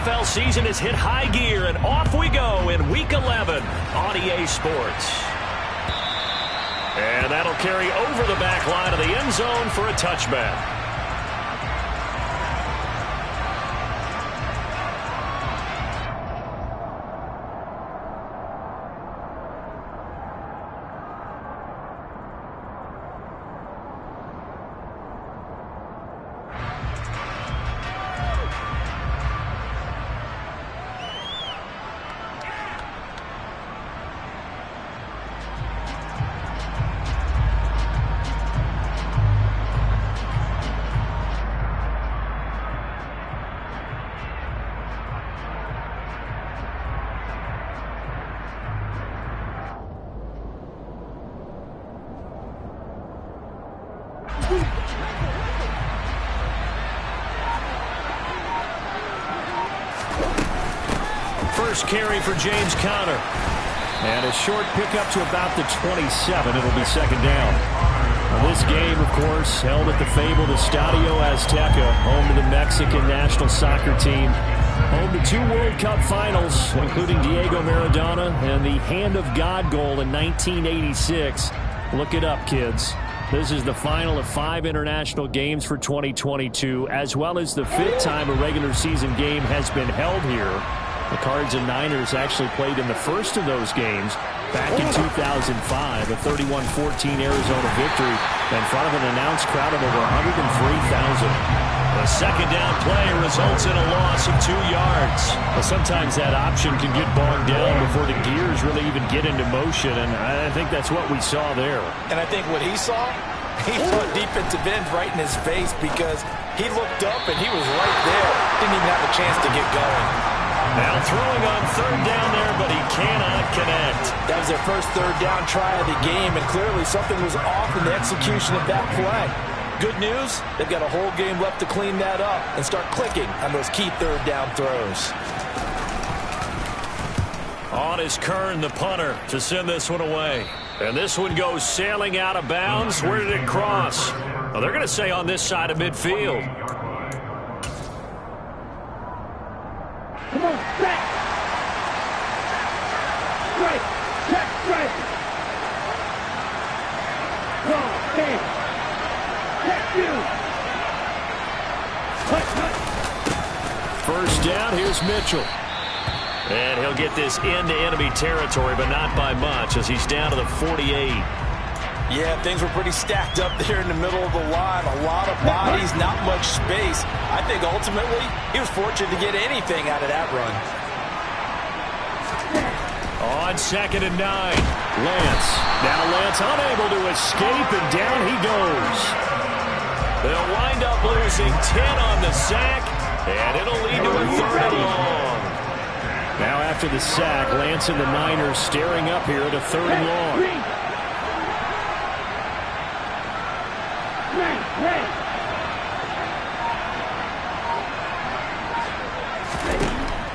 NFL season has hit high gear, and off we go in Week 11 on EA Sports. And that'll carry over the back line of the end zone for a touchback. First carry for James Conner. And a short pickup to about the 27. It'll be second down. Well, this game, of course, held at the fabled Estadio Azteca, home to the Mexican national soccer team. Home to 2 World Cup finals, including Diego Maradona and the Hand of God goal in 1986. Look it up, kids. This is the final of 5 international games for 2022, as well as the 5th time a regular season game has been held here. The Cards and Niners actually played in the first of those games back in 2005, a 31-14 Arizona victory in front of an announced crowd of over 103,000. The second down play results in a loss of 2 yards. Well, sometimes that option can get bogged down before the gears really even get into motion, and I think that's what we saw there. And I think what he saw defensive end right in his face, because he looked up and he was right there. Didn't even have a chance to get going. Now throwing on third down there, but he cannot connect. That was their first third down try of the game, and clearly something was off in the execution of that play. Good news, they've got a whole game left to clean that up and start clicking on those key third down throws. On is Kern, the punter, to send this one away. And this one goes sailing out of bounds. Where did it cross? Well, they're going to say on this side of midfield. Come on, back. Strike. Check, strike. Go, stand. Check you. First down, here's Mitchell. And he'll get this into enemy territory, but not by much, as he's down to the 48. Yeah, things were pretty stacked up there in the middle of the line. A lot of bodies, not much space. I think ultimately he was fortunate to get anything out of that run. On 2nd and 9, Lance. Now Lance unable to escape, and down he goes. They'll wind up losing 10 on the sack, and it'll lead to a 3rd and long. Now after the sack, Lance and the Niners staring up here at a 3rd and long.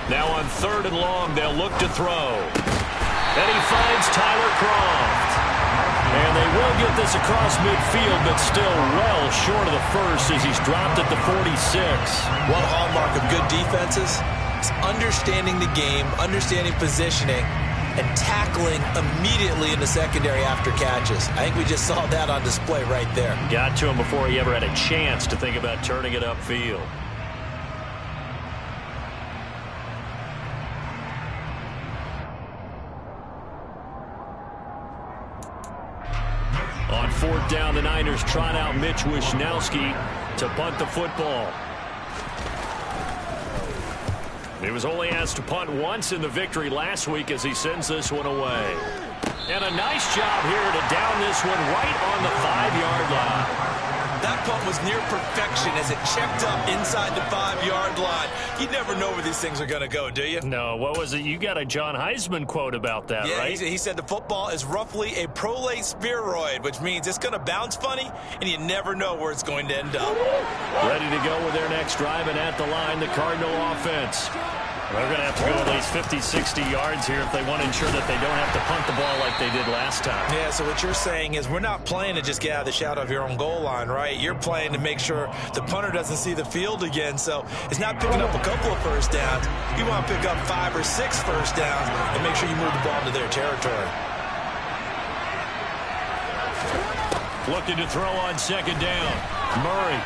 Now on 3rd and long, they'll look to throw. And he finds Tyler Kroft. And they will get this across midfield, but still well short of the first as he's dropped at the 46. One hallmark of good defenses is understanding the game, understanding positioning, and tackling immediately in the secondary after catches. I think we just saw that on display right there. Got to him before he ever had a chance to think about turning it upfield. On 4th down, the Niners trot out Mitch Wishnowski to punt the football. He was only asked to punt once in the victory last week as he sends this one away. And a nice job here to down this one right on the 5-yard line. That punt was near perfection as it checked up inside the 5-yard line. You never know where these things are going to go, do you? No, what was it? You got a John Heisman quote about that, yeah, right? He said the football is roughly a prolate spheroid, which means it's going to bounce funny, and you never know where it's going to end up. Ready to go with their next drive, and at the line, the Cardinal offense. They're going to have to go at least 50, 60 yards here if they want to ensure that they don't have to punt the ball like they did last time. Yeah, so what you're saying is we're not playing to just get out of the shadow of your own goal line, right? You're playing to make sure the punter doesn't see the field again. So it's not picking up a couple of first downs. You want to pick up 5 or 6 first downs and make sure you move the ball into their territory. Looking to throw on second down. Murray.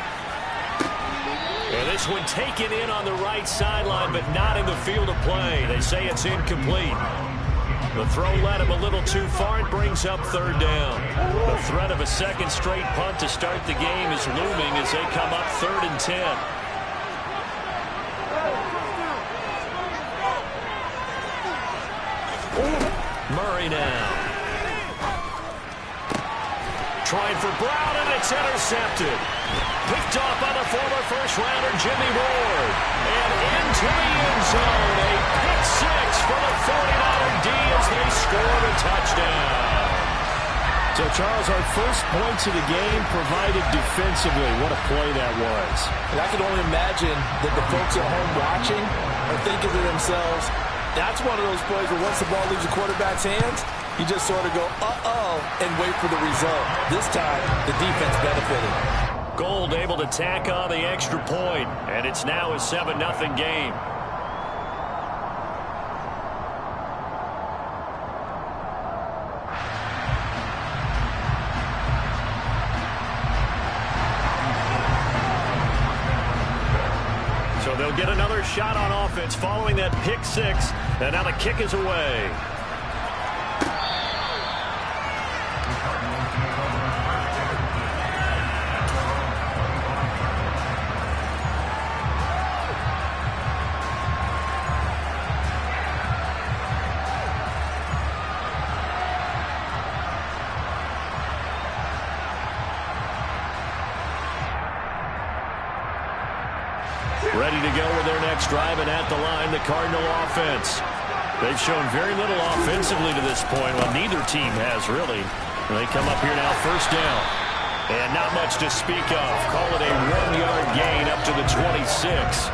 And this one taken in on the right sideline, but not in the field of play. They say it's incomplete. The throw led him a little too far and brings up third down. The threat of a second straight punt to start the game is looming as they come up 3rd and 10. Murray now. Trying for Brown, and it's intercepted. Picked off by the former first-rounder Jimmy Ward. And into the end zone. A pick 6 for the 49er D as they scored a touchdown. So, Charles, our first points of the game provided defensively. What a play that was. And I can only imagine that the folks at home watching are thinking to themselves, that's one of those plays where once the ball leaves the quarterback's hands, you just sort of go, uh-oh, and wait for the result. This time, the defense benefited. Gold able to tack on the extra point, and it's now a 7-0 game. So they'll get another shot on offense following that pick 6, and now the kick is away. Ready to go with their next drive, and at the line, the Cardinal offense. They've shown very little offensively to this point. Well, neither team has, really. They come up here now, first down. And not much to speak of. Call it a 1-yard gain up to the 26.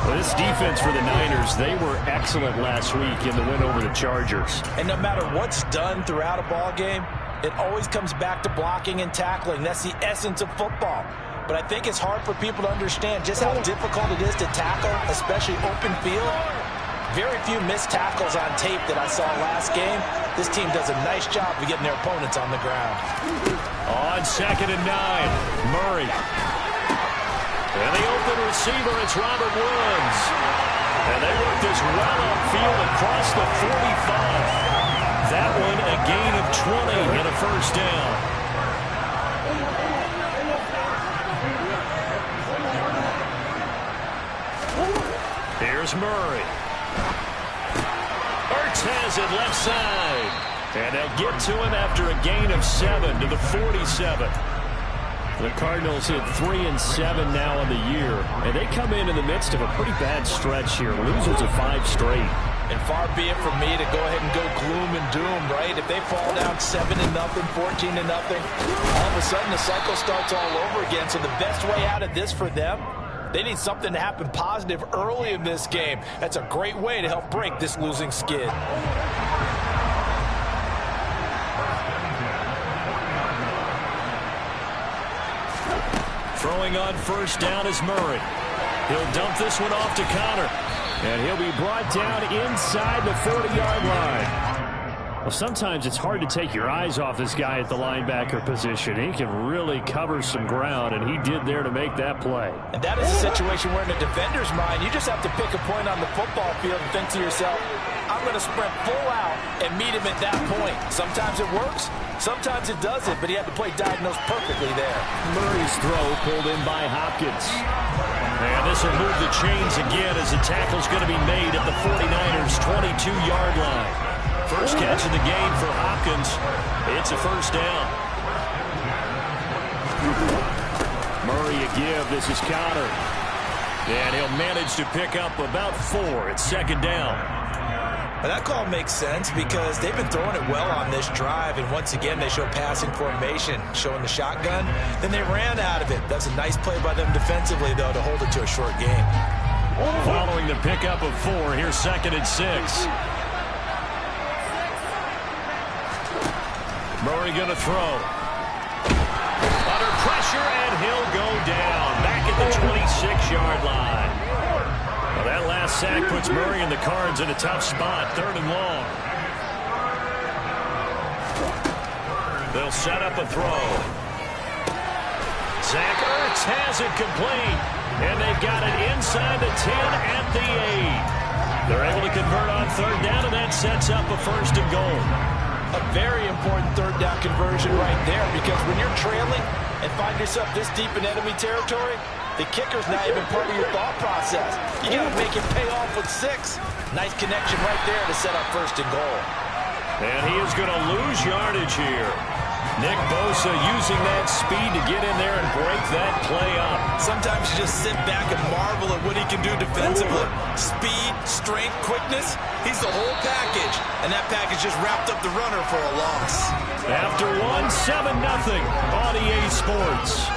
Well, this defense for the Niners, they were excellent last week in the win over the Chargers. And no matter what's done throughout a ball game, it always comes back to blocking and tackling. That's the essence of football. But I think it's hard for people to understand just how difficult it is to tackle, especially open field. Very few missed tackles on tape that I saw last game. This team does a nice job of getting their opponents on the ground. On 2nd and 9, Murray. And the open receiver, it's Robert Woods. And they work this well upfield across the 45. That one a gain of 20 and a first down. Here's Murray. Ertz has it left side. And they'll get to him after a gain of 7 to the 47. The Cardinals hit 3-7 now on the year. And they come in the midst of a pretty bad stretch here. Losers of 5 straight. And far be it from me to go ahead and go gloom and doom, right? If they fall down 7-0, 14-0, all of a sudden the cycle starts all over again. So the best way out of this for them, they need something to happen positive early in this game. That's a great way to help break this losing skid. Throwing on first down is Murray. He'll dump this one off to Connor. And he'll be brought down inside the 40-yard line. Well, sometimes it's hard to take your eyes off this guy at the linebacker position. He can really cover some ground, and he did there to make that play. And that is a situation where in a defender's mind, you just have to pick a point on the football field and think to yourself, I'm going to sprint full out and meet him at that point. Sometimes it works, sometimes it doesn't, but he had the play diagnosed perfectly there. Murray's throw pulled in by Hopkins. And this will move the chains again as the tackle's going to be made at the 49ers' 22-yard line. First catch of the game for Hopkins. It's a first down. Murray a give. This is Connor. And he'll manage to pick up about 4 at second down. But that call makes sense because they've been throwing it well on this drive, and once again they show passing formation, showing the shotgun. Then they ran out of it. That's a nice play by them defensively, though, to hold it to a short game. Following the pickup of 4, here's 2nd and 6. Murray going to throw. Under pressure, and he'll go down. Back at the 26-yard line. Well, that last sack puts Murray and the Cards in a tough spot. 3rd and long. They'll set up a throw. Zach Ertz has it complete. And they've got it inside the 10 at the 8. They're able to convert on 3rd down, and that sets up a 1st and goal. A very important 3rd down conversion right there, because when you're trailing and find yourself this deep in enemy territory, the kicker's not even part of your thought process. You got to make it pay off with 6. Nice connection right there to set up 1st and goal. And he is going to lose yardage here. Nick Bosa using that speed to get in there and break that play up. Sometimes you just sit back and marvel at what he can do defensively. Speed, strength, quickness, he's the whole package. And that package just wrapped up the runner for a loss. After 1, 7-0 on EA Sports.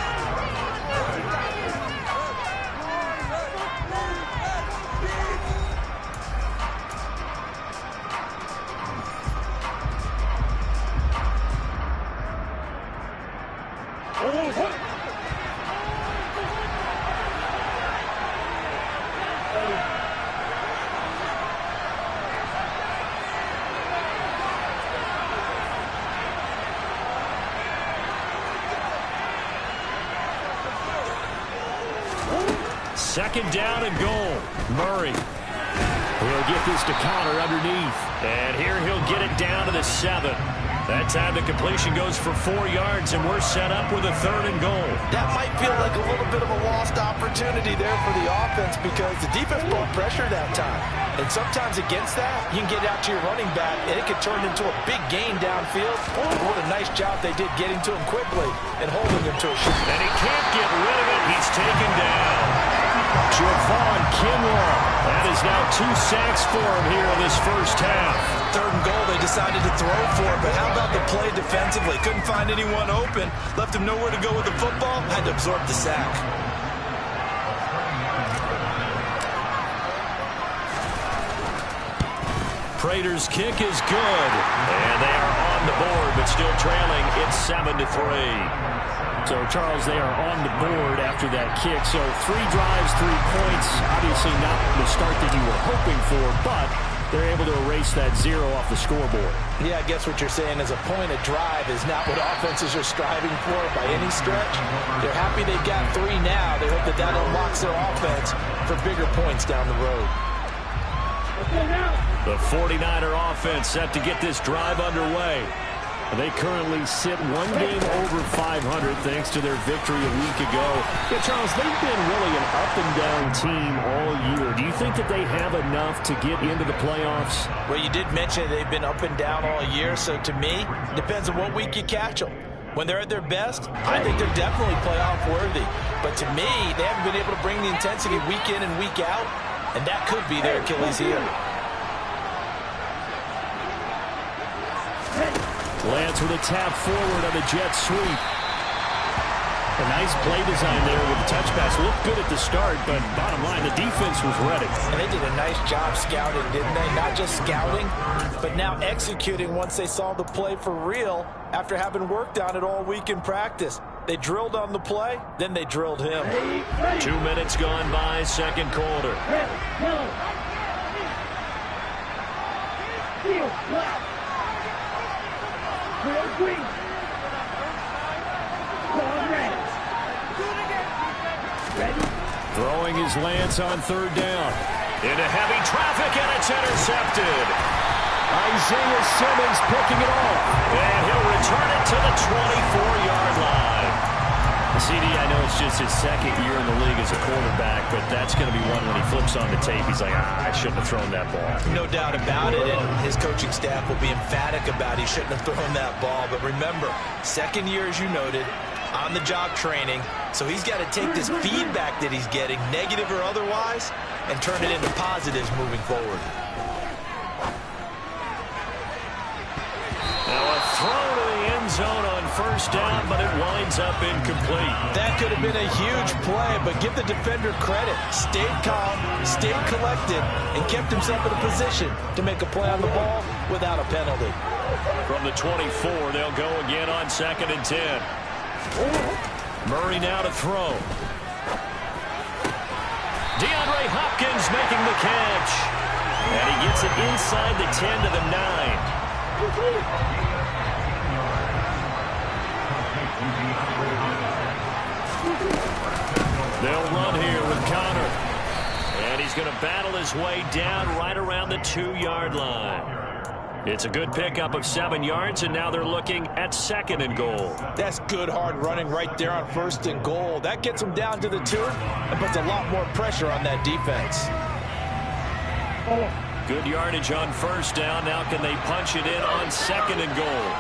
Second down and goal. Murray will get this to Connor underneath. And here he'll get it down to the 7. That time the completion goes for 4 yards, and we're set up with a 3rd and goal. That might feel like a little bit of a lost opportunity there for the offense, because the defense brought pressure that time. And sometimes against that, you can get out to your running back, and it could turn into a big gain downfield. What a nice job they did getting to him quickly and holding him to a shot. And he can't get rid of it. He's taken down. Javon Kinlaw. That is now 2 sacks for him here in this first half. 3rd and goal they decided to throw for, but how about the play defensively? Couldn't find anyone open, left him nowhere to go with the football, had to absorb the sack. Prater's kick is good, and they are on the board, but still trailing. It's 7-3. So, Charles, they are on the board after that kick. So 3 drives, 3 points. Obviously not the start that you were hoping for, but they're able to erase that 0 off the scoreboard. Yeah, I guess what you're saying is a point a drive is not what offenses are striving for by any stretch. They're happy they've got 3 now. They hope that that unlocks their offense for bigger points down the road. The 49er offense set to get this drive underway. They currently sit 1 game over 500 thanks to their victory a week ago. Yeah, Charles, they've been really an up-and-down team all year. Do you think that they have enough to get into the playoffs? Well, you did mention they've been up and down all year, so to me, it depends on what week you catch them. When they're at their best, I think they're definitely playoff worthy. But to me, they haven't been able to bring the intensity week in and week out, and that could be their Achilles heel. Lance with a tap forward on the jet sweep. A nice play design there with the touch pass. Looked good at the start, but bottom line, the defense was ready. And they did a nice job scouting, didn't they? Not just scouting, but now executing once they saw the play for real after having worked on it all week in practice. They drilled on the play, then they drilled him. 2 minutes gone by, second quarter. Throwing his Lance on 3rd down. Into heavy traffic, and it's intercepted. Isaiah Simmons picking it off. And he'll return it to the 24-yard line. CD, I know it's just his 2nd year in the league as a quarterback, but that's going to be one when he flips on the tape. He's like, I shouldn't have thrown that ball. No doubt about it, and his coaching staff will be emphatic about he shouldn't have thrown that ball. But remember, 2nd year, as you noted, on-the-job training, so he's got to take this feedback that he's getting, negative or otherwise, and turn it into positives moving forward. Now a throw to the end zone on 1st down, but it winds up incomplete. That could have been a huge play, but give the defender credit. Stayed calm, stayed collected, and kept himself in a position to make a play on the ball without a penalty. From the 24, they'll go again on 2nd and 10. Murray now to throw. DeAndre Hopkins making the catch. And he gets it inside the 10 to the 9. They'll run here with Connor. And he's going to battle his way down right around the 2-yard line. It's a good pickup of 7 yards, and now they're looking at 2nd and goal. That's good hard running right there on 1st and goal. That gets them down to the 2 and puts a lot more pressure on that defense. Good yardage on 1st down. Now can they punch it in on 2nd and goal?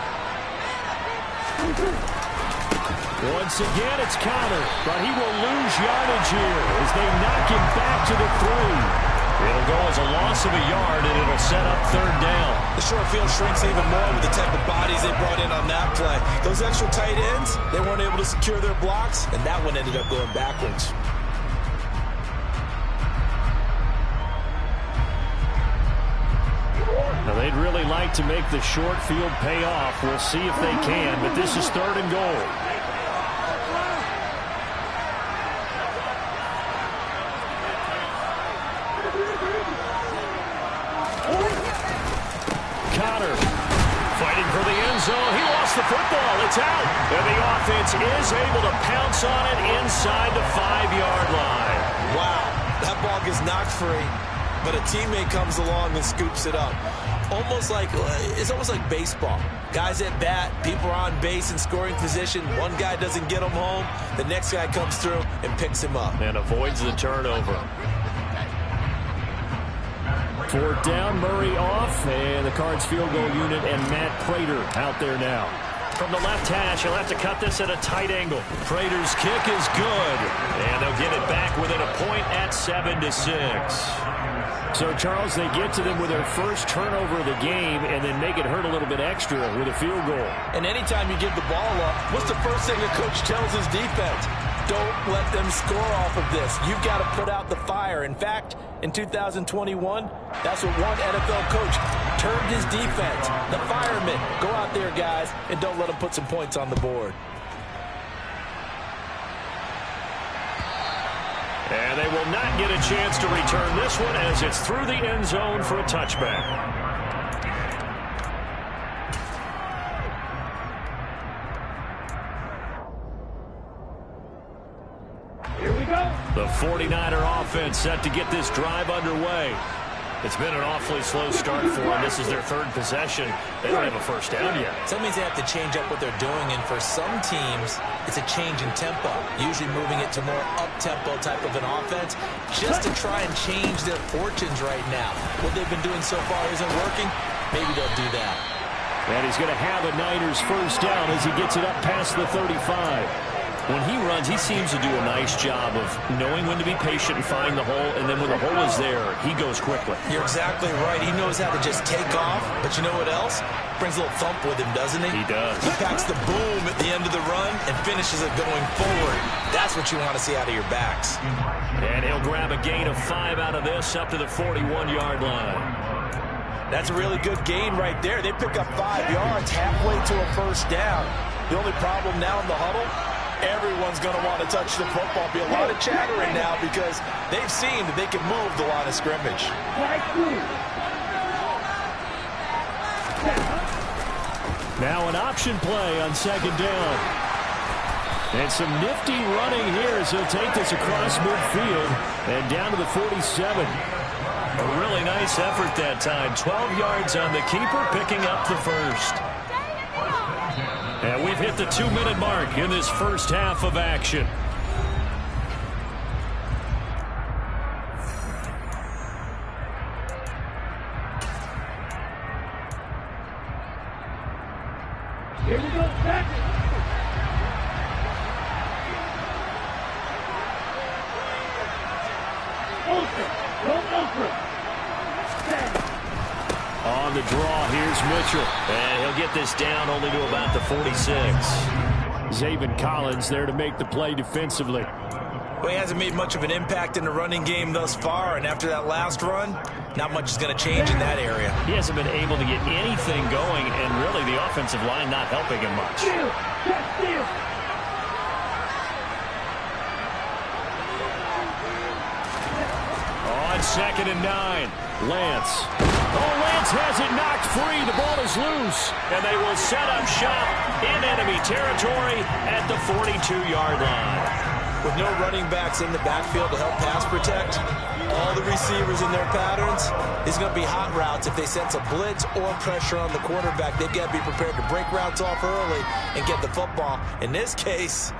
Once again, it's Connor, but he will lose yardage here as they knock him back to the 3. It'll go as a loss of a yard, and it'll set up 3rd down. The short field shrinks even more with the type of bodies they brought in on that play. Those extra tight ends, they weren't able to secure their blocks, and that one ended up going backwards. Now, they'd really like to make the short field pay off. We'll see if they can, but this is 3rd and goal. Connor fighting for the end zone. He lost the football. It's out. And the offense is able to pounce on it inside the 5-yard line. Wow, that ball gets knocked free, but a teammate comes along and scoops it up. It's almost like baseball. Guys at bat, people are on base in scoring position. One guy doesn't get him home. The next guy comes through and picks him up. And avoids the turnover. 4th down, Murray off, and the Cards field goal unit and Matt Prater out there now. From the left hash, he'll have to cut this at a tight angle. Prater's kick is good, and they'll get it back within a point at 7-6. So, Charles, they get to them with their first turnover of the game and then make it hurt a little bit extra with a field goal. And anytime you give the ball up, what's the first thing the coach tells his defense? Don't let them score off of this. You've got to put out the fire. In fact, in 2021, that's what one NFL coach termed his defense. The firemen. Go out there, guys, and don't let them put some points on the board. And they will not get a chance to return this one as it's through the end zone for a touchback. Here we go. The 49er offense set to get this drive underway. It's been an awfully slow start for them. This is their 3rd possession. They don't have a first down yet. So that means they have to change up what they're doing, and for some teams, it's a change in tempo, usually moving it to more up-tempo type of an offense, just to try and change their fortunes right now. What they've been doing so far isn't working. Maybe they'll do that. And he's going to have a Niners first down as he gets it up past the 35. When he runs, he seems to do a nice job of knowing when to be patient and find the hole, and then when the hole is there, he goes quickly. You're exactly right. He knows how to just take off, but you know what else? Brings a little thump with him, doesn't he? He does. He packs the boom at the end of the run and finishes it going forward. That's what you want to see out of your backs. And he'll grab a gain of 5 out of this up to the 41-yard line. That's a really good gain right there. They pick up 5 yards halfway to a first down. The only problem now in the huddle, everyone's going to want to touch the football. Be a lot of chattering now because they've seen that they can move the line of scrimmage. Now an option play on 2nd down. And some nifty running here as he'll take this across midfield and down to the 47. A really nice effort that time. 12 yards on the keeper, picking up the first. And we've hit the 2-minute mark in this first half of action. Here we go, back. On the draw, here's Mitchell. And he'll get this down only to about the 46. Zaven Collins there to make the play defensively. Well, he hasn't made much of an impact in the running game thus far, and after that last run, not much is going to change in that area. He hasn't been able to get anything going, and really the offensive line not helping him much. On 2nd and 9, Lance. Oh, Lance has it knocked free. The ball is loose, and they will set up shop in enemy territory at the 42-yard line. With no running backs in the backfield to help pass protect, all the receivers in their patterns, these are going to be hot routes. If they sense a blitz or pressure on the quarterback, they've got to be prepared to break routes off early and get the football. In this case,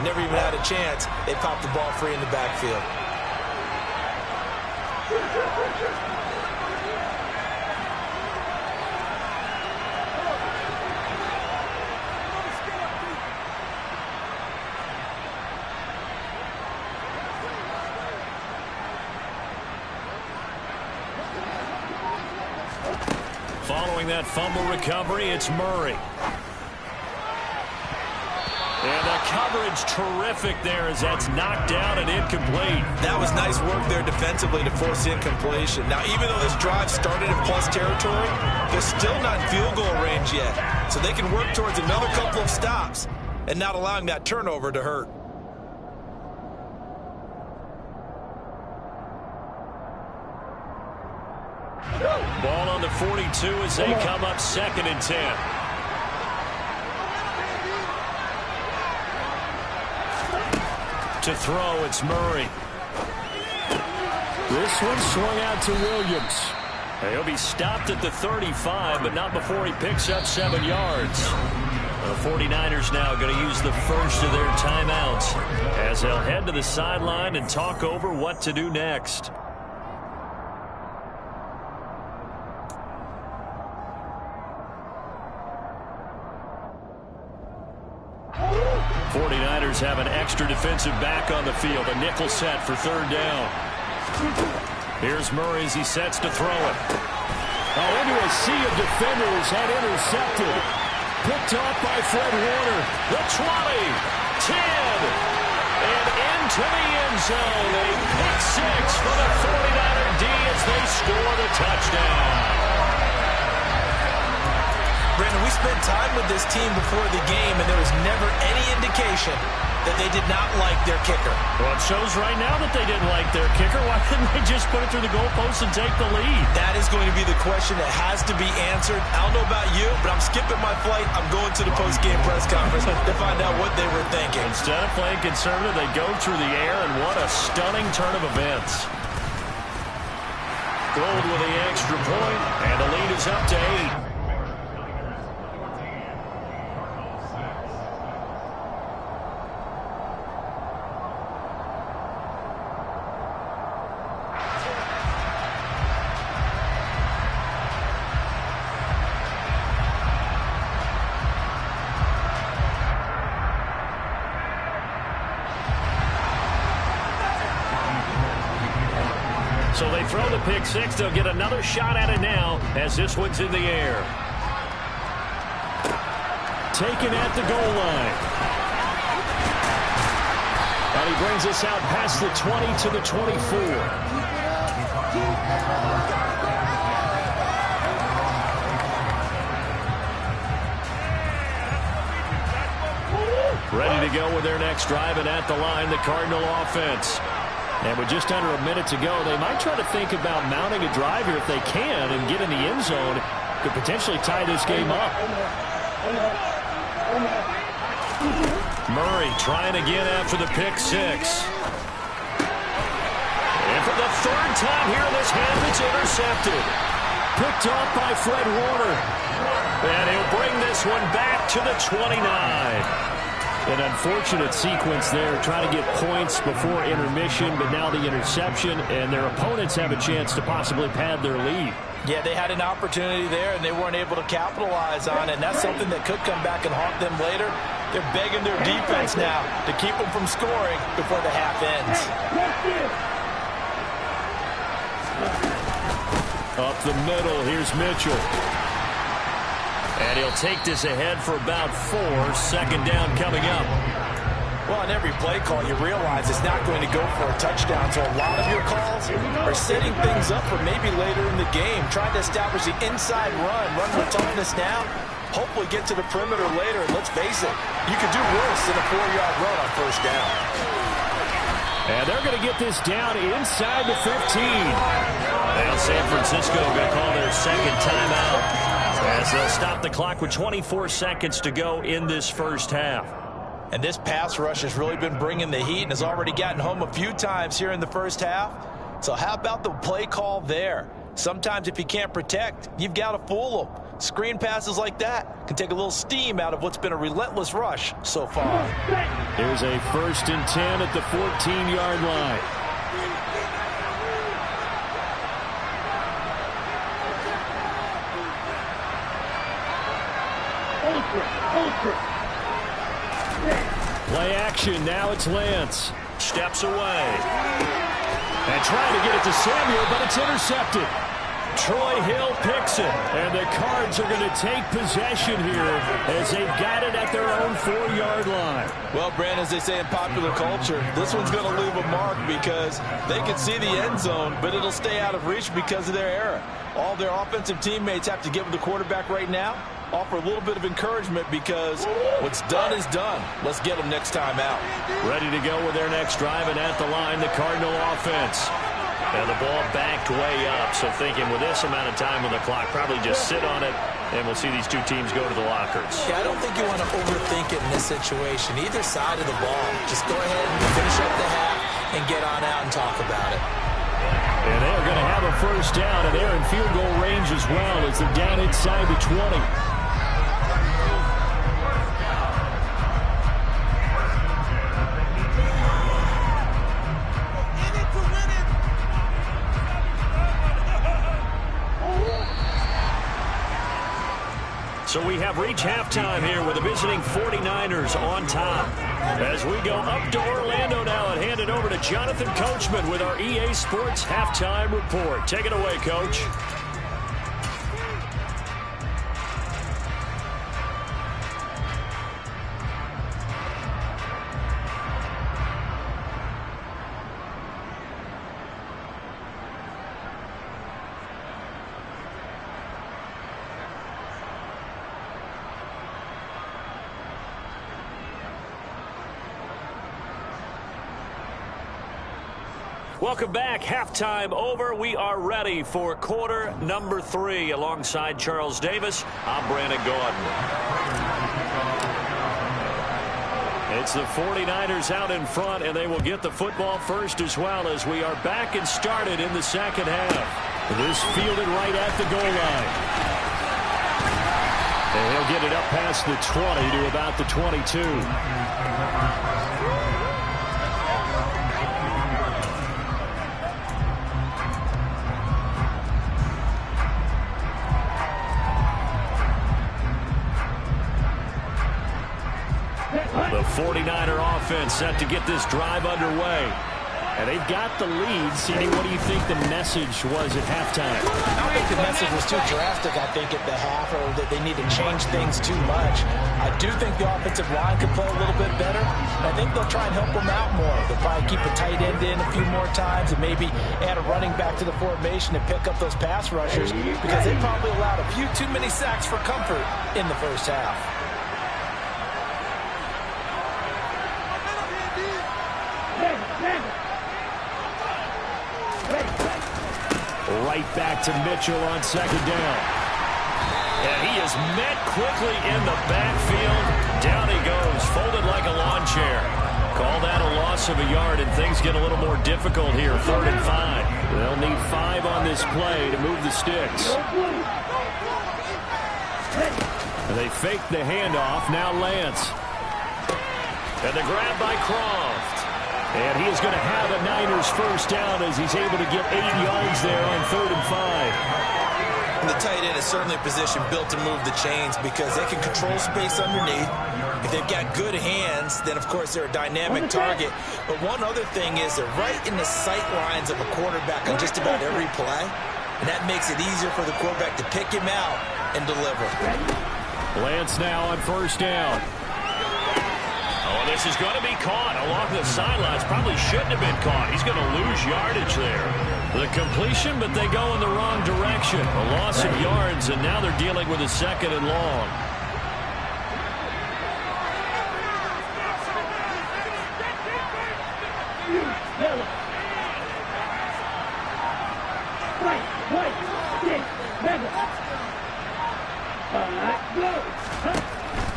never even had a chance. They popped the ball free in the backfield. Following that fumble recovery, it's Murray. And the coverage terrific there as that's knocked down and incomplete. That was nice work there defensively to force incompletion. Now, even though this drive started in plus territory, they're still not in field goal range yet. So they can work towards another couple of stops and not allowing that turnover to hurt. Ball on the 42 as they come up 2nd and 10. To throw, it's Murray. This one swung out to Williams. He'll be stopped at the 35, but not before he picks up 7 yards. The 49ers now going to use the first of their timeouts as they'll head to the sideline and talk over what to do next. 49ers have an extra defensive back on the field. A nickel set for 3rd down. Here's Murray as he sets to throw it. Oh, into a sea of defenders and intercepted. Picked off by Fred Warner. The 20, 10, and into the end zone. A pick 6 for the 49er D as they score the touchdown. Brandon, we spent time with this team before the game, and there was never any indication that they did not like their kicker. Well, it shows right now that they didn't like their kicker. Why couldn't they just put it through the goalpost and take the lead? That is going to be the question that has to be answered. I don't know about you, but I'm skipping my flight. I'm going to the post-game press conference to find out what they were thinking. Instead of playing conservative, they go through the air, and what a stunning turn of events. Gold with the extra point, and the lead is up to 8. So they throw the pick 6. They'll get another shot at it now as this one's in the air. Taken at the goal line. And he brings us out past the 20 to the 24. Ready to go with their next drive, and at the line, the Cardinal offense. And with just under a minute to go, they might try to think about mounting a drive here if they can and get in the end zone. Could potentially tie this game up. Murray trying again after the pick 6. And for the 3rd time here, this hand is intercepted. Picked off by Fred Warner. And he'll bring this one back to the 29. An unfortunate sequence there, trying to get points before intermission, but now the interception, and their opponents have a chance to possibly pad their lead. Yeah, they had an opportunity there, and they weren't able to capitalize on it, and that's something that could come back and haunt them later. They're begging their defense now to keep them from scoring before the half ends. Up the middle, here's Mitchell. And he'll take this ahead for about 4. Second down coming up. Well, on every play call, you realize it's not going to go for a touchdown. So a lot of your calls are setting things up for maybe later in the game, trying to establish the inside run with toughness now. Hopefully get to the perimeter later. And let's face it, you could do worse than a 4-yard run on first down. And they're going to get this down inside the 15. Now San Francisco going to call their second timeout as they'll stop the clock with 24 seconds to go in this first half. And this pass rush has really been bringing the heat and has already gotten home a few times here in the first half. So how about the play call there? Sometimes if you can't protect, you've got to fool them. Screen passes like that can take a little steam out of what's been a relentless rush so far. Here's a 1st and 10 at the 14-yard line. Play action. Now it's Lance. Steps away. And trying to get it to Samuel, but it's intercepted. Troy Hill picks it. And the Cards are going to take possession here as they've got it at their own 4-yard line. Well, Brandon, as they say in popular culture, this one's going to leave a mark because they can see the end zone, but it'll stay out of reach because of their error. All their offensive teammates have to get with the quarterback right now, offer a little bit of encouragement because what's done is done. Let's get them next time out. Ready to go with their next drive, and at the line, the Cardinal offense. And the ball backed way up, so thinking with this amount of time on the clock, probably just sit on it, and we'll see these two teams go to the lockers. Yeah, I don't think you want to overthink it in this situation. Either side of the ball, just go ahead and finish up the half and get on out and talk about it. And they're going to have a first down, and they're in field goal range as well as they're down inside the 20. So we have reached halftime here with the visiting 49ers on top. As we go up to Orlando now and hand it over to Jonathan Coachman with our EA Sports Halftime Report. Take it away, Coach. Welcome back. Halftime over. We are ready for quarter number 3. Alongside Charles Davis, I'm Brandon Gordon. It's the 49ers out in front, and they will get the football first as well as we are back and started in the second half. This fielded right at the goal line. And he'll get it up past the 20 to about the 22. The 49er offense set to get this drive underway. And they've got the lead. CD, what do you think the message was at halftime? I don't think the message was too drastic, I think, at the half, or that they need to change things too much. I do think the offensive line could play a little bit better. I think they'll try and help them out more. They'll probably keep a tight end in a few more times and maybe add a running back to the formation and pick up those pass rushers because they probably allowed a few too many sacks for comfort in the first half. Right back to Mitchell on second down. And he is met quickly in the backfield. Down he goes, folded like a lawn chair. Call that a loss of a yard, and things get a little more difficult here. 3rd and 5. They'll need 5 on this play to move the sticks. And they fake the handoff. Now Lance. And the grab by Croft. And he is going to have a Niners first down as he's able to get 8 yards there on 3rd and 5. And the tight end is certainly a position built to move the chains because they can control space underneath. If they've got good hands, then, of course, they're a dynamic target. But one other thing is they're right in the sight lines of a quarterback on just about every play. And that makes it easier for the quarterback to pick him out and deliver. Lance now on first down. Oh, this is going to be caught along the sidelines. Probably shouldn't have been caught. He's going to lose yardage there. The completion, but they go in the wrong direction. A loss of yards, and now they're dealing with a 2nd and long.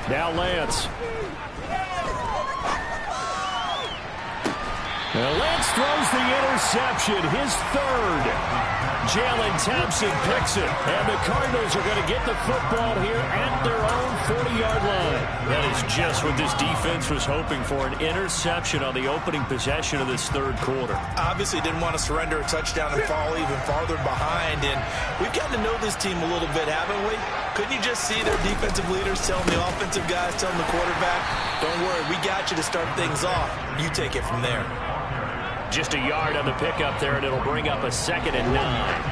Now Lance. Now Lance throws the interception, his 3rd. Jalen Thompson picks it, and the Cardinals are going to get the football here at their own 40-yard line. That is just what this defense was hoping for, an interception on the opening possession of this 3rd quarter. Obviously didn't want to surrender a touchdown and fall even farther behind, and we've gotten to know this team a little bit, haven't we? Couldn't you just see their defensive leaders telling the offensive guys, telling the quarterback, don't worry, we got you to start things off. You take it from there. Just a yard on the pickup there, and it'll bring up a 2nd and 9.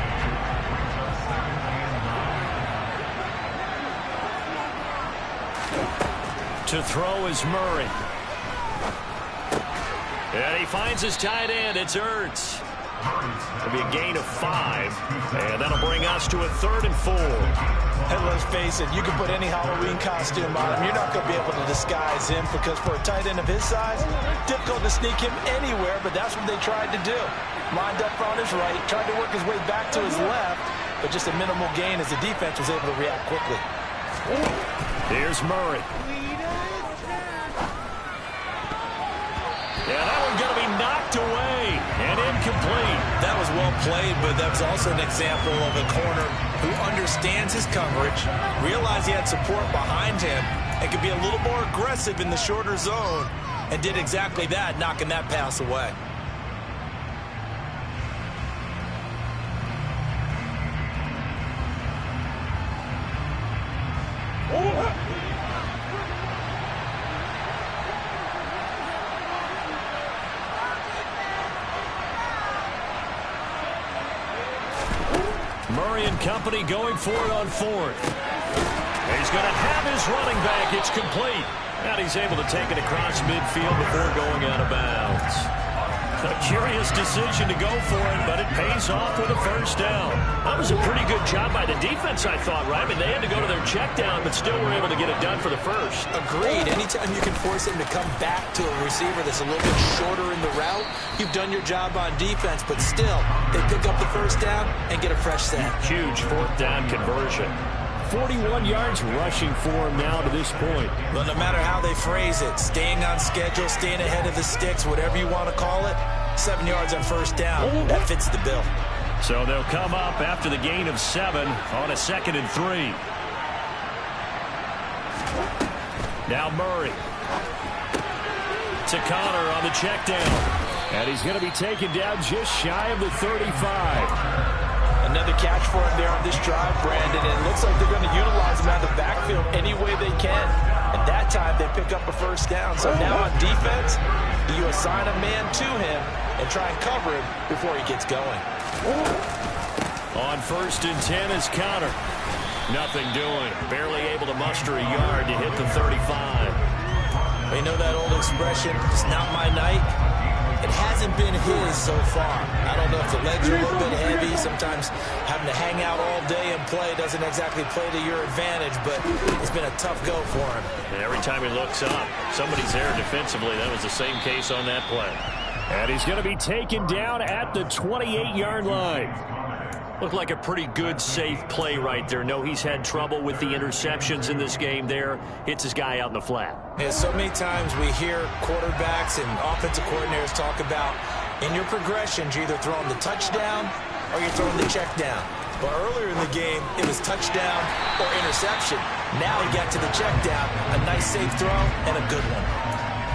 To throw is Murray. And he finds his tight end. It's Ertz. It'll be a gain of 5, and that'll bring us to a 3rd and 4. And let's face it, you can put any Halloween costume on him. You're not going to be able to disguise him because for a tight end of his size, difficult to sneak him anywhere, but that's what they tried to do. Lined up on his right, tried to work his way back to his left, but just a minimal gain as the defense was able to react quickly. Here's Murray. Yeah, that one's going to be knocked away and incomplete. That was well played, but that was also an example of a corner who understands his coverage, realized he had support behind him, and could be a little more aggressive in the shorter zone, and did exactly that, knocking that pass away. Murray and company going for it on 4th. He's going to have his running back. It's complete. And he's able to take it across midfield before going out of bounds. A curious decision to go for it, but it pays off with a first down. That was a pretty good job by the defense, I thought, right? I mean, they had to go to their check down, but still were able to get it done for the first. Agreed. Anytime you can force him to come back to a receiver that's a little bit shorter in the route, you've done your job on defense, but still, they pick up the first down and get a fresh set. Huge 4th down conversion. 41 yards rushing for him now to this point. But no matter how they phrase it, staying on schedule, staying ahead of the sticks, whatever you want to call it, 7 yards on first down, that fits the bill. So they'll come up after the gain of 7 on a 2nd and 3. Now Murray. To Connor on the check down. And he's going to be taken down just shy of the 35. Another catch for him there on this drive, Brandon, and it looks like they're going to utilize him out of the backfield any way they can. And that time, they pick up a first down. So now on defense, you assign a man to him and try and cover him before he gets going. On 1st and 10 is Connor. Nothing doing. Barely able to muster a yard to hit the 35. You know that old expression, it's not my night? It hasn't been his so far. I don't know if the legs are a little bit heavy. Sometimes having to hang out all day and play doesn't exactly play to your advantage, but it's been a tough go for him. And every time he looks up, somebody's there defensively. That was the same case on that play. And he's going to be taken down at the 28-yard line. Looked like a pretty good, safe play right there. No, he's had trouble with the interceptions in this game there. Hits his guy out in the flat. Yeah, so many times we hear quarterbacks and offensive coordinators talk about in your progressions, you're either throwing the touchdown or you're throwing the check down. But earlier in the game, it was touchdown or interception. Now he got to the check down, a nice safe throw, and a good one.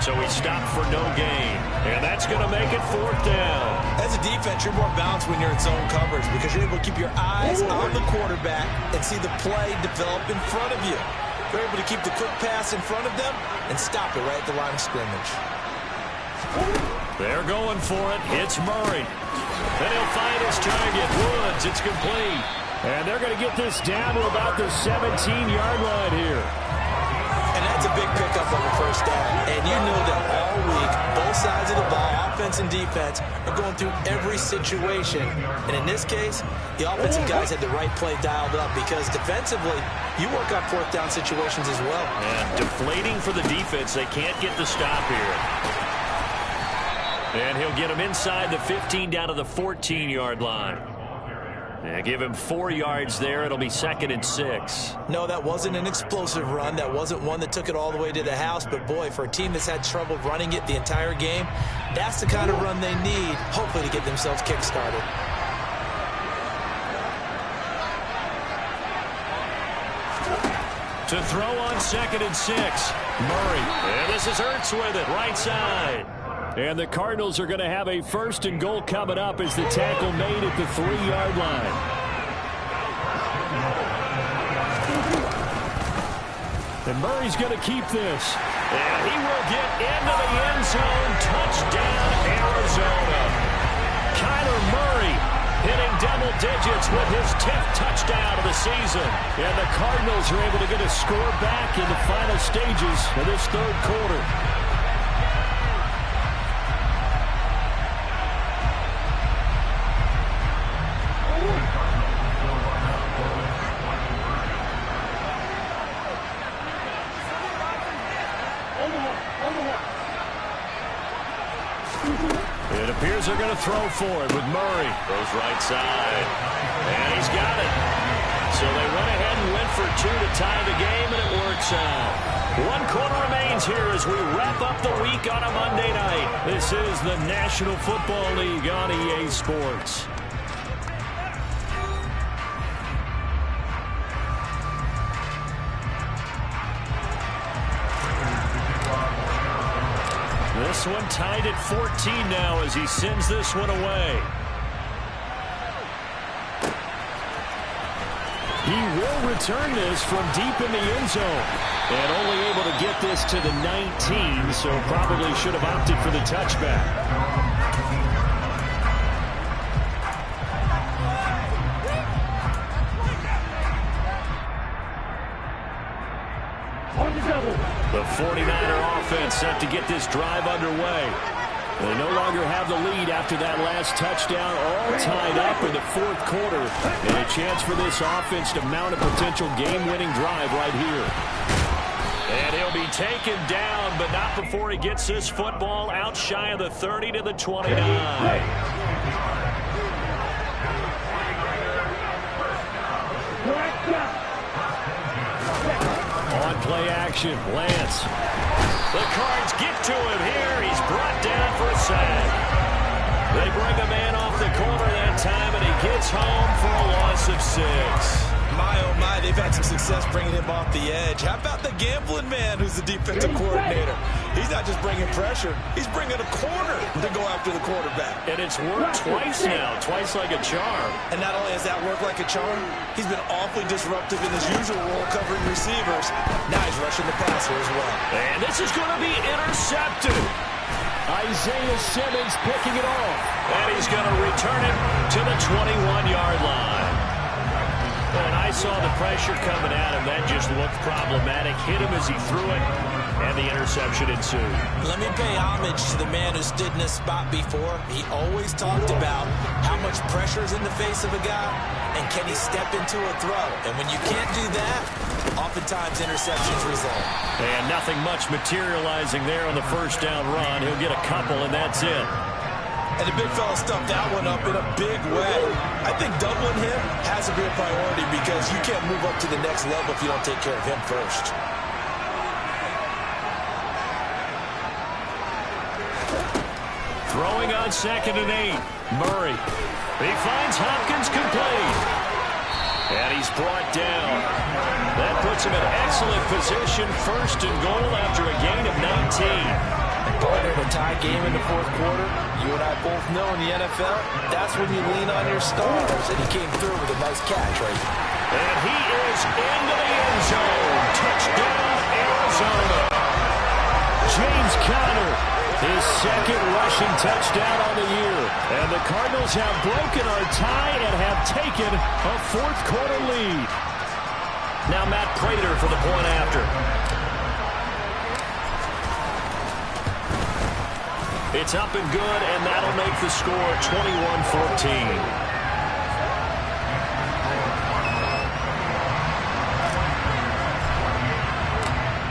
So he stopped for no gain, and that's going to make it 4th down. As a defense, you're more balanced when you're in zone coverage because you're able to keep your eyes on the quarterback and see the play develop in front of you. You're able to keep the quick pass in front of them and stop it right at the line of scrimmage. They're going for it. It's Murray. Then he'll find his target. Woods, it's complete. And they're going to get this down to about the 17-yard line here. And that's a big pickup on the first down. And you know that all week, both sides of the ball, offense and defense, are going through every situation. And in this case, the offensive guys had the right play dialed up because defensively, you work on fourth down situations as well. And deflating for the defense. They can't get the stop here. And he'll get him inside the 15 down to the 14-yard line. And give him 4 yards there. It'll be 2nd and 6. No, that wasn't an explosive run. That wasn't one that took it all the way to the house. But, boy, for a team that's had trouble running it the entire game, that's the kind of run they need, hopefully, to get themselves kick-started. To throw on 2nd and 6. Murray. And this is Ertz with it, right side. And the Cardinals are going to have a 1st and goal coming up as the tackle made at the 3-yard line. And Murray's going to keep this. And he will get into the end zone. Touchdown, Arizona. Kyler Murray hitting double digits with his 10th touchdown of the season. And the Cardinals are able to get a score back in the final stages of this 3rd quarter. It appears they're going to throw for it with Murray. Throws right side. And he's got it. So they went ahead and went for 2 to tie the game, and it works out. 1 quarter remains here as we wrap up the week on a Monday night. This is the National Football League on EA Sports. This one tied at 14 now as he sends this one away. He will return this from deep in the end zone. And only able to get this to the 19, so probably should have opted for the touchback. The 49er offense set to get this drive underway. They no longer have the lead after that last touchdown, all tied up in the 4th quarter. And a chance for this offense to mount a potential game-winning drive right here. And he'll be taken down, but not before he gets this football out shy of the 30 to the 29. On play action, Lance. The Cards get to him here. He's brought down for a sack. They bring a man off the corner that time, and he gets home for a loss of 6. My, oh my, they've had some success bringing him off the edge. How about the gambling man who's the defensive coordinator? He's not just bringing pressure, he's bringing a corner to go after the quarterback. And it's worked twice now, twice like a charm. And not only has that worked like a charm, he's been awfully disruptive in his usual role covering receivers. Now he's rushing the passer as well. And this is going to be intercepted. Isaiah Simmons picking it off. And he's going to return it to the 21-yard line. And I saw the pressure coming at him. That just looked problematic. Hit him as he threw it, and the interception ensued. Let me pay homage to the man who stood in this spot before. He always talked about how much pressure is in the face of a guy, and can he step into a throw. And when you can't do that, oftentimes interceptions result. And nothing much materializing there on the first down run. He'll get a couple, and that's it. And the big fella stuffed that one up in a big way. I think doubling him has to be a priority because you can't move up to the next level if you don't take care of him first. Throwing on 2nd and 8. Murray. He finds Hopkins complete. And he's brought down. That puts him in excellent position. 1st and goal after a gain of 19. Partner, a tie game in the 4th quarter. You and I both know in the NFL, that's when you lean on your stars. And he came through with a nice catch right there. And he is into the end zone. Touchdown, Arizona. James Conner His second rushing touchdown on the year. And the Cardinals have broken our tie and have taken a fourth-quarter lead. Now Matt Prater for the point after. It's up and good, and that'll make the score 21-14.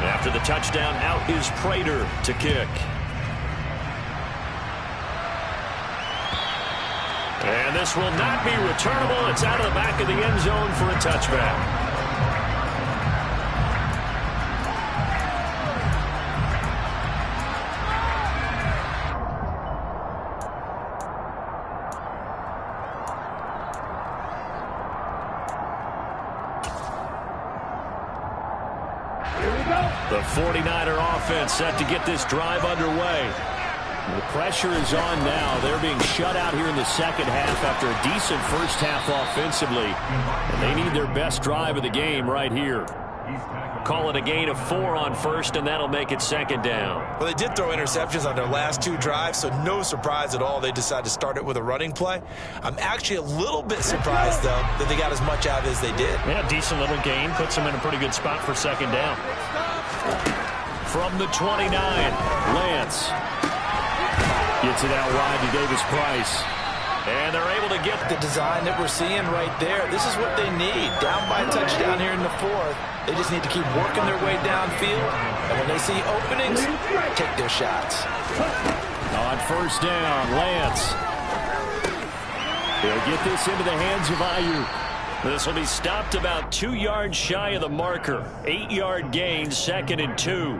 After the touchdown, out is Prater to kick. And this will not be returnable. It's out of the back of the end zone for a touchback. The 49er offense set to get this drive underway. The pressure is on now. They're being shut out here in the second half after a decent first half offensively. And they need their best drive of the game right here. Call it a gain of 4 on first, and that'll make it second down. Well, they did throw interceptions on their last 2 drives, so no surprise at all they decided to start it with a running play. I'm actually a little bit surprised, though, that they got as much out of it as they did. Yeah, decent little gain. Puts them in a pretty good spot for second down. From the 29, Lance gets it out wide to Davis Price. And they're able to get The design that we're seeing right there, this is what they need. Down by a touchdown here in the fourth. They just need to keep working their way downfield. And when they see openings, take their shots. On first down, Lance. He'll get this into the hands of Ayuk. This will be stopped about 2 yards shy of the marker. 8-yard gain, 2nd and 2.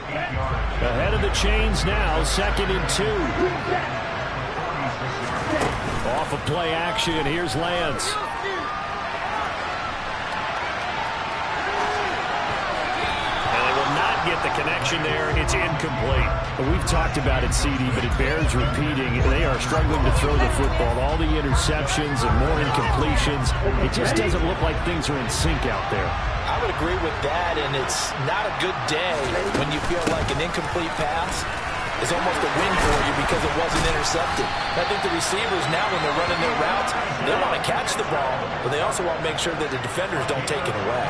Ahead of the chains now, 2nd and 2. Off of play action, here's Lance. And they will not get the connection there. It's incomplete. We've talked about it, CD, but it bears repeating. They are struggling to throw the football. All the interceptions and more incompletions. It just doesn't look like things are in sync out there. I would agree with that, and it's not a good day when you feel like an incomplete pass is almost a win for you because it wasn't intercepted. I think the receivers now, when they're running their routes, they want to catch the ball, but they also want to make sure that the defenders don't take it away.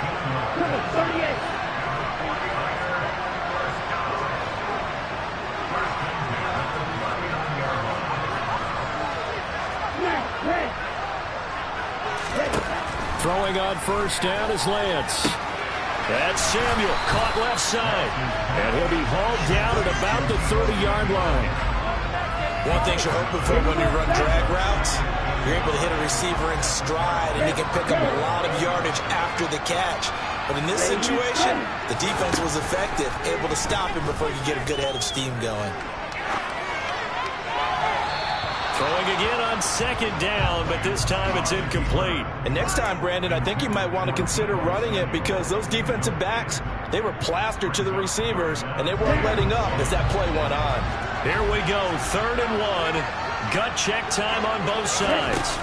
Throwing on first down is Lance. That's Samuel, caught left side. And he'll be hauled down at about the 30-yard line. One thing you're hoping for when you run drag routes, you're able to hit a receiver in stride, and he can pick up a lot of yardage after the catch. But in this situation, the defense was effective, able to stop him before you get a good head of steam going. Throwing again on second down, but this time it's incomplete. And next time, Brandon, I think you might want to consider running it because those defensive backs, they were plastered to the receivers, and they weren't letting up as that play went on. Here we go, 3rd and 1. Gut check time on both sides.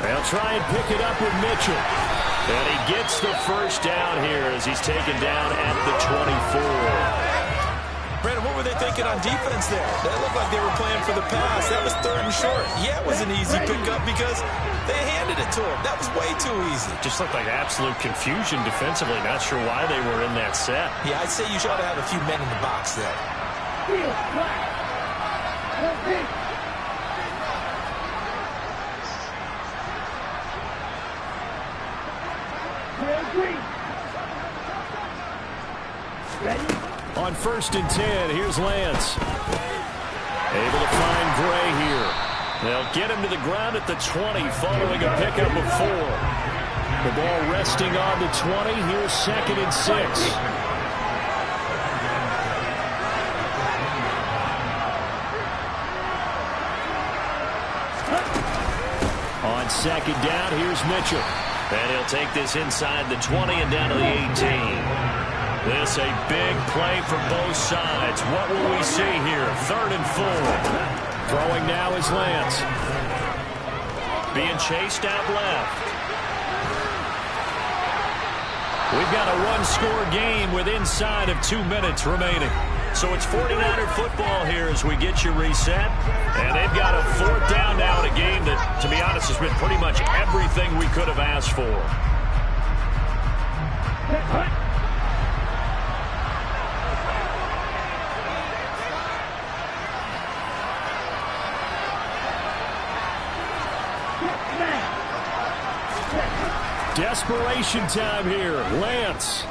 They'll try and pick it up with Mitchell. And he gets the first down here as he's taken down at the 24. Brandon, what were they thinking on defense there? They looked like they were playing for the pass. That was 3rd and short. Yeah, it was an easy pickup because they handed it to him. That was way too easy. Just looked like absolute confusion defensively. Not sure why they were in that set. Yeah, I'd say you should have a few men in the box there. On 1st and 10, here's Lance. Able to find Gray here. They'll get him to the ground at the 20 following a pickup of 4. The ball resting on the 20. Here's 2nd and 6. On 2nd down, here's Mitchell. And he'll take this inside the 20 and down to the 18. This a big play for both sides. What will we see here? 3rd and 4. Throwing now is Lance. Being chased out left. We've got a one-score game with inside of 2 minutes remaining. So it's 49er football here as we get you reset. And they've got a 4th down now in a game that, to be honest, has been pretty much everything we could have asked for. Desperation time here. Lance.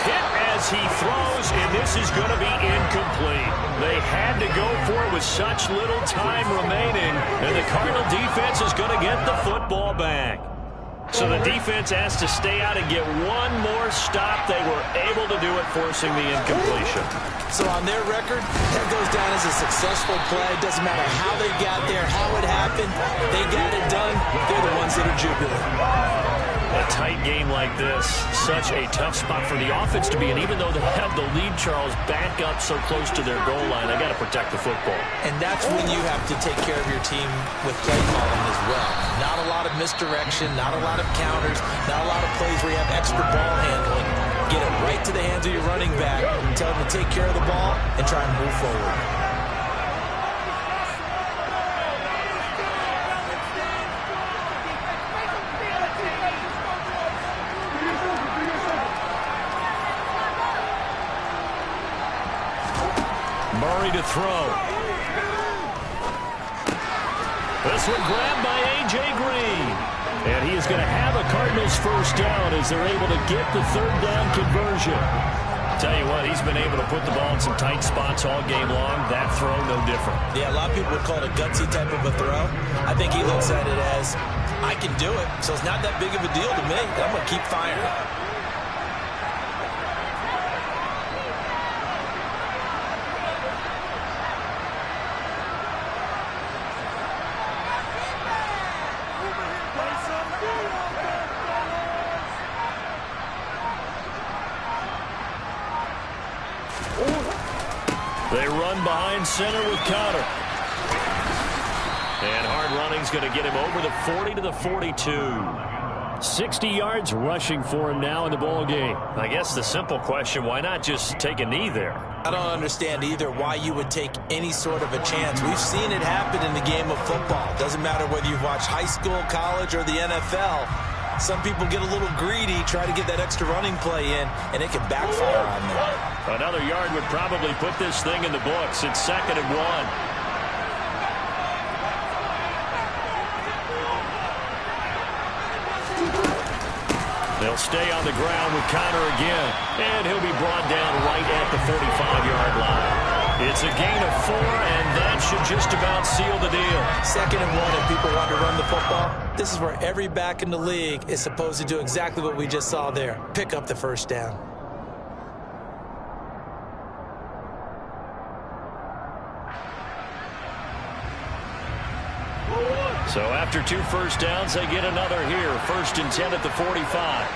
Hit as he throws, and this is going to be incomplete. They had to go for it with such little time remaining, and the Cardinal defense is going to get the football back. So the defense has to stay out and get one more stop. They were able to do it, forcing the incompletion. So on their record, that goes down as a successful play. Doesn't matter how they got there, how it happened. They got it done. They're the ones that are jubilant. A tight game like this, such a tough spot for the offense to be in. Even though they have the lead, Charles, back up so close to their goal line, they got to protect the football. And that's when you have to take care of your team with play calling as well. Not a lot of misdirection, not a lot of counters, not a lot of plays where you have extra ball handling. Get it right to the hands of your running back, tell them to take care of the ball, and try and move forward. Murray to throw. This one grabbed by A.J. Green. And he is going to have a Cardinals 1st down as they're able to get the 3rd down conversion. Tell you what, he's been able to put the ball in some tight spots all game long. That throw, no different. Yeah, a lot of people would call it a gutsy type of a throw. I think he looks at it as, I can do it, so it's not that big of a deal to me. I'm going to keep firing. They run behind center with Conner. And hard running's going to get him over the 40 to the 42. 60 yards rushing for him now in the ball game. I guess the simple question, why not just take a knee there? I don't understand either why you would take any sort of a chance. We've seen it happen in the game of football. Doesn't matter whether you've watched high school, college, or the NFL. Some people get a little greedy, try to get that extra running play in, and it can backfire on them. Another yard would probably put this thing in the books. It's 2nd and 1. They'll stay on the ground with Conner again, and he'll be brought down right at the 35-yard line. It's a gain of 4, and that should just about seal the deal. 2nd and 1, if people want to run the football, this is where every back in the league is supposed to do exactly what we just saw there. Pick up the 1st down. So after 2 first downs, they get another here. 1st and 10 at the 45.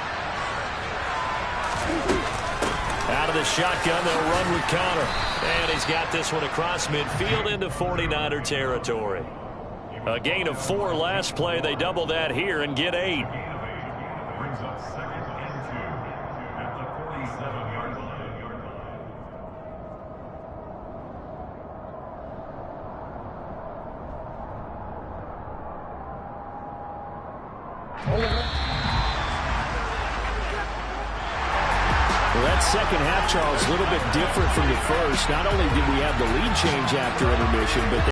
Out of the shotgun, they'll run with Conner. And he's got this one across midfield into 49er territory. A gain of 4 last play. They double that here and get 8. Brings up 2nd and 2 at the 47-yard line. Well, that second half, Charles, a little bit different from the first. Not only did we have the lead change after intermission, but